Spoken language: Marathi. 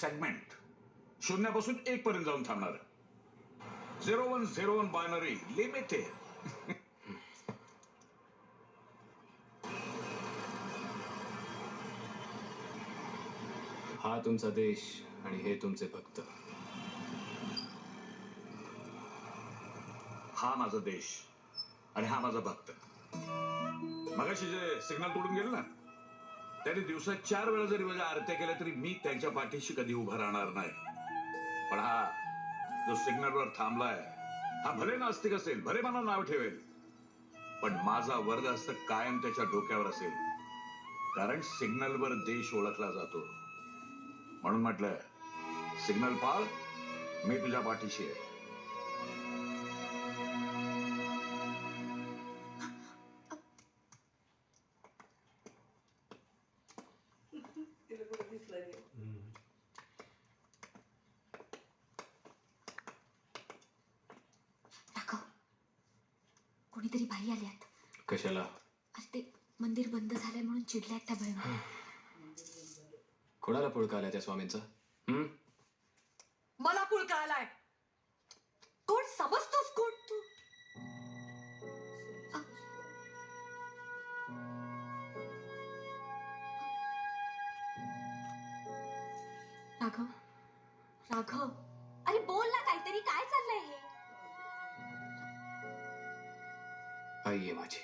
सेगमेंट शून्यापासून 1 पर्यंत जाऊन थांबणार. 0101 बायनरी लिमिटेड. हा तुमचा देश आणि हे तुमचे भक्त. हा माझा देश आणि हा माझा भक्त. मगाशी जे सिग्नल तोडून गेले ना, त्यांनी दिवसात 4 वेळा जरी माझ्या आरत्या केल्या तरी मी त्यांच्या पाठीशी कधी उभा राहणार नाही. पण हा जो सिग्नलवर थांबलाय, हा भले नास्तिक असेल, भले मला नाव ठेवेल, पण माझा वरदहस्त कायम त्याच्या डोक्यावर असेल. कारण सिग्नलवर देश ओळखला जातो. म्हणून म्हटलं, सिग्नल पाळ, मी तुझ्या पाठीशी आहे. कोणीतरी बाई आल्यात. कशाला? अरे ते मंदिर बंद झालंय म्हणून चिडल्यात त्या बाई. कोणाला पुळका आलाय त्या स्वामींचा? मला पुळका आलाय. कोण समजतोस कोण तू? राघव, राघव, अरे बोल ना काहीतरी. काय चाललंय हे? आई आहे माझी.